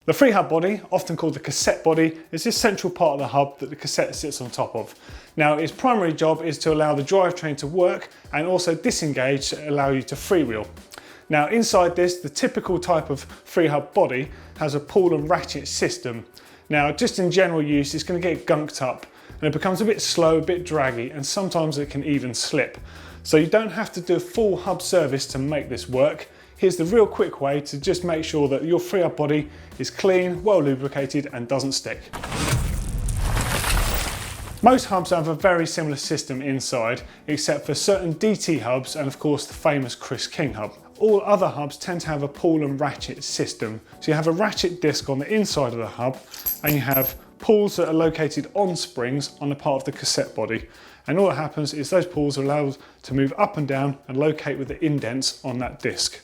The Freehub body, often called the cassette body, is this central part of the hub that the cassette sits on top of. Now, its primary job is to allow the drivetrain to work and also disengage to allow you to freewheel. Now, inside this, the typical type of Freehub body has a pawl and ratchet system. Now, just in general use, it's going to get gunked up and it becomes a bit slow, a bit draggy, and sometimes it can even slip. So you don't have to do a full hub service to make this work. Here's the real quick way to just make sure that your Freehub body is clean, well lubricated and doesn't stick. Most hubs have a very similar system inside, except for certain DT hubs and of course the famous Chris King hub. All other hubs tend to have a pawl and ratchet system. So you have a ratchet disc on the inside of the hub and you have pawls that are located on springs on the part of the cassette body. And all that happens is those pawls are allowed to move up and down and locate with the indents on that disc.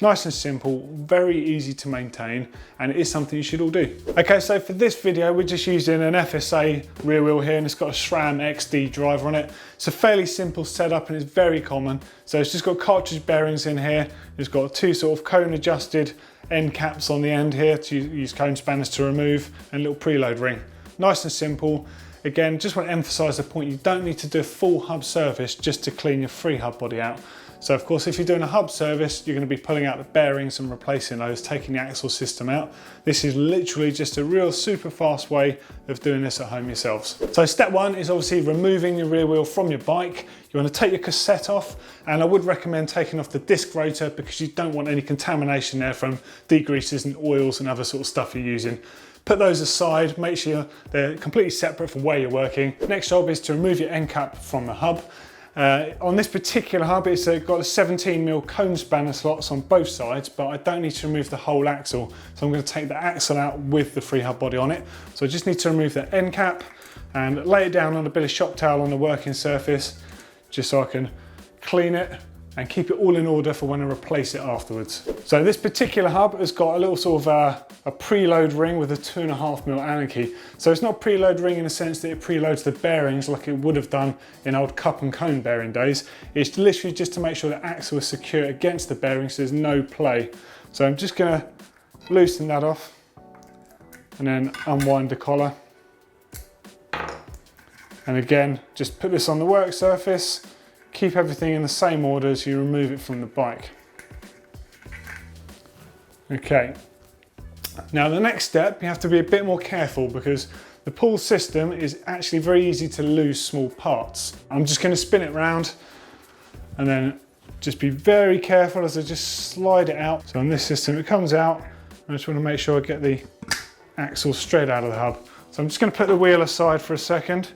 Nice and simple, very easy to maintain, and it is something you should all do. Okay, so for this video, we're just using an FSA rear wheel here, and it's got a SRAM XD driver on it. It's a fairly simple setup and it's very common. So it's just got cartridge bearings in here. It's got two sort of cone adjusted end caps on the end here to use cone spanners to remove, and a little preload ring. Nice and simple. Again, just want to emphasize the point, you don't need to do a full hub service just to clean your Freehub body out. So of course, if you're doing a hub service, you're going to be pulling out the bearings and replacing those, taking the axle system out. This is literally just a real super fast way of doing this at home yourselves. So step one is obviously removing your rear wheel from your bike. You want to take your cassette off, and I would recommend taking off the disc rotor because you don't want any contamination there from degreases and oils and other sort of stuff you're using. Put those aside, make sure they're completely separate from where you're working. Next job is to remove your end cap from the hub. On this particular hub, it's got a 17mm cone spanner slots on both sides, but I don't need to remove the whole axle. So I'm going to take the axle out with the Freehub body on it. So I just need to remove the end cap and lay it down on a bit of shop towel on the working surface, just so I can clean it and keep it all in order for when I replace it afterwards. So this particular hub has got a little sort of a preload ring with a 2.5mm Allen key. So it's not a preload ring in the sense that it preloads the bearings like it would have done in old cup and cone bearing days. It's literally just to make sure the axle is secure against the bearings so there's no play. So I'm just gonna loosen that off and then unwind the collar. And again, just put this on the work surface. Keep everything in the same order as you remove it from the bike. Okay, now the next step, you have to be a bit more careful because the pawl system is actually very easy to lose small parts. I'm just going to spin it round and then just be very careful as I just slide it out. So on this system, it comes out. I just want to make sure I get the axle straight out of the hub. So I'm just going to put the wheel aside for a second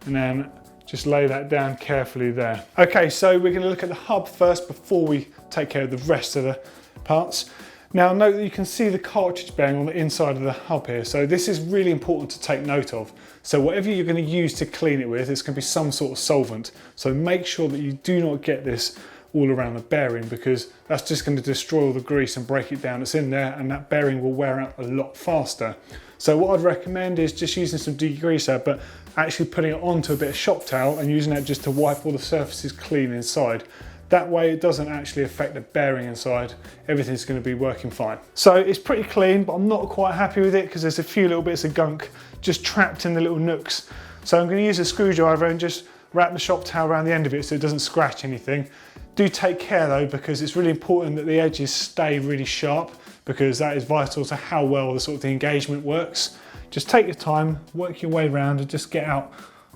and then just lay that down carefully there. Okay, so we're going to look at the hub first before we take care of the rest of the parts. Now note that you can see the cartridge bearing on the inside of the hub here. So this is really important to take note of. So whatever you're going to use to clean it with, it's going to be some sort of solvent. So make sure that you do not get this all around the bearing because that's just going to destroy all the grease and break it down that's in there, and that bearing will wear out a lot faster. So what I'd recommend is just using some degreaser, but actually putting it onto a bit of shop towel and using that just to wipe all the surfaces clean inside. That way it doesn't actually affect the bearing inside. Everything's going to be working fine. So it's pretty clean, but I'm not quite happy with it because there's a few little bits of gunk just trapped in the little nooks. So I'm going to use a screwdriver and just wrap the shop towel around the end of it so it doesn't scratch anything. Do take care though, because it's really important that the edges stay really sharp because that is vital to how well the engagement works. Just take your time, work your way around and just get out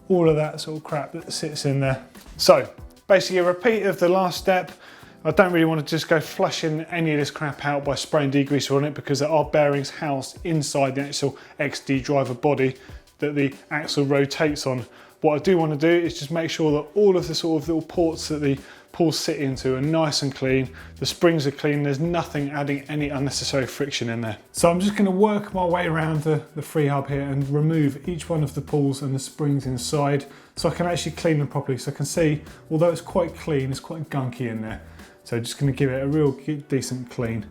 all of that sort of crap that sits in there. So basically a repeat of the last step. I don't really want to just go flushing any of this crap out by spraying degreaser on it because there are bearings housed inside the actual XD driver body that the axle rotates on. What I do want to do is just make sure that all of the sort of little ports that the pawls sit into are nice and clean. The springs are clean. There's nothing adding any unnecessary friction in there. So I'm just going to work my way around the Freehub here and remove each one of the pawls and the springs inside so I can actually clean them properly. So I can see, although it's quite clean, it's quite gunky in there. So just going to give it a real decent clean.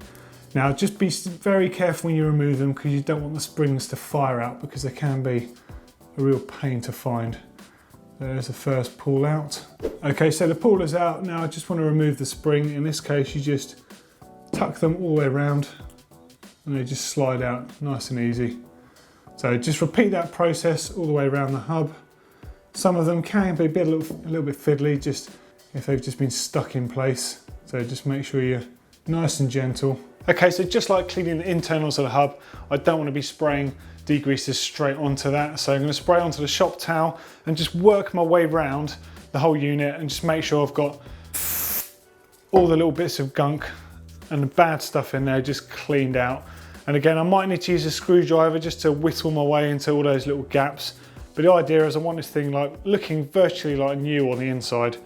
Now just be very careful when you remove them because you don't want the springs to fire out because they can be a real pain to find. There's the first pawl out. Okay, so the pawl is out. Now I just want to remove the spring. In this case, you just tuck them all the way around and they just slide out nice and easy. So just repeat that process all the way around the hub. Some of them can be a little bit fiddly, just if they've just been stuck in place. So just make sure you're nice and gentle. Okay, so just like cleaning the internals of the hub, I don't want to be spraying degreasers straight onto that. So I'm going to spray onto the shop towel and just work my way around the whole unit and just make sure I've got all the little bits of gunk and the bad stuff in there just cleaned out. And again, I might need to use a screwdriver just to whittle my way into all those little gaps. But the idea is I want this thing like looking virtually like new on the inside.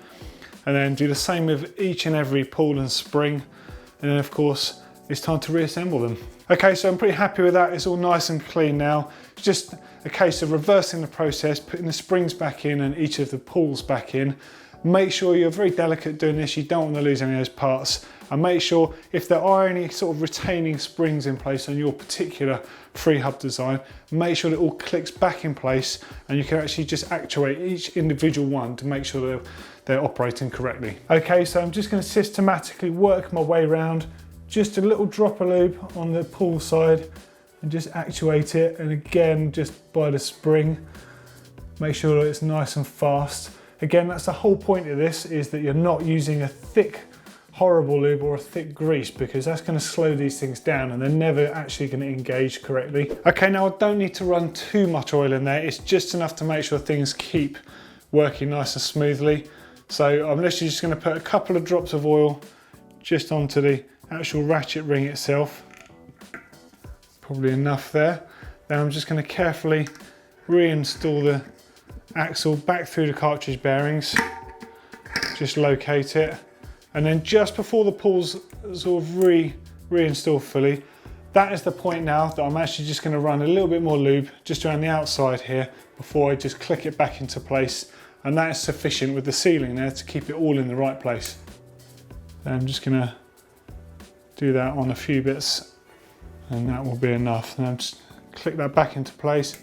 And then do the same with each and every pull and spring. And then of course, it's time to reassemble them. Okay, so I'm pretty happy with that. It's all nice and clean now. It's just a case of reversing the process, putting the springs back in and each of the pulls back in. Make sure you're very delicate doing this. You don't want to lose any of those parts. And make sure if there are any sort of retaining springs in place on your particular Freehub design, make sure that it all clicks back in place and you can actually just actuate each individual one to make sure they're operating correctly. Okay, so I'm just going to systematically work my way around. Just a little drop of lube on the pull side and just actuate it. And again, just by the spring, make sure that it's nice and fast. Again, that's the whole point of this, is that you're not using a thick, horrible lube or a thick grease, because that's going to slow these things down and they're never actually going to engage correctly. Okay, now I don't need to run too much oil in there. It's just enough to make sure things keep working nice and smoothly. So I'm literally just going to put a couple of drops of oil just onto the actual ratchet ring itself. Probably enough there. Then I'm just going to carefully reinstall the axle back through the cartridge bearings. Just locate it. And then just before the pulls sort of reinstall fully, that is the point now that I'm actually just going to run a little bit more lube just around the outside here before I just click it back into place. And that is sufficient with the sealing there to keep it all in the right place. Then I'm just going to do that on a few bits and that will be enough. And I'll just click that back into place.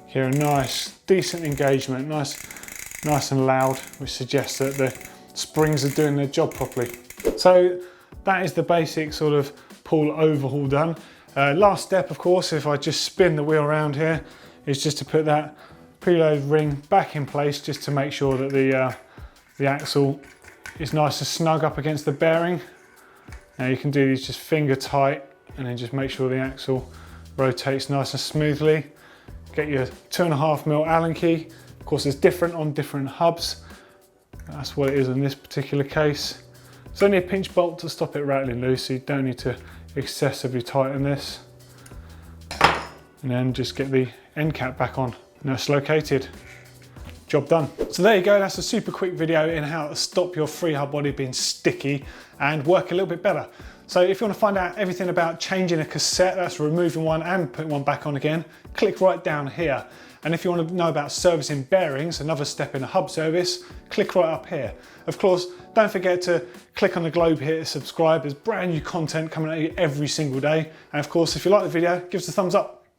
Here, a nice, decent engagement, nice and loud, which suggests that the springs are doing their job properly. So that is the basic sort of pull overhaul done. Last step, of course, if I just spin the wheel around here, is just to put that preload ring back in place, just to make sure that the axle is nice and snug up against the bearing. Now you can do these just finger tight and then just make sure the axle rotates nice and smoothly. Get your 2.5mm Allen key. Of course, it's different on different hubs. That's what it is in this particular case. It's only a pinch bolt to stop it rattling loose, so you don't need to excessively tighten this. And then just get the end cap back on. Now it's located. Job done. So there you go, that's a super quick video in how to stop your Freehub body being sticky and work a little bit better. So if you want to find out everything about changing a cassette, that's removing one and putting one back on again, click right down here. And if you want to know about servicing bearings, another step in a hub service, click right up here. Of course, don't forget to click on the globe here to subscribe. There's brand new content coming at you every single day. And of course, if you like the video, give us a thumbs up.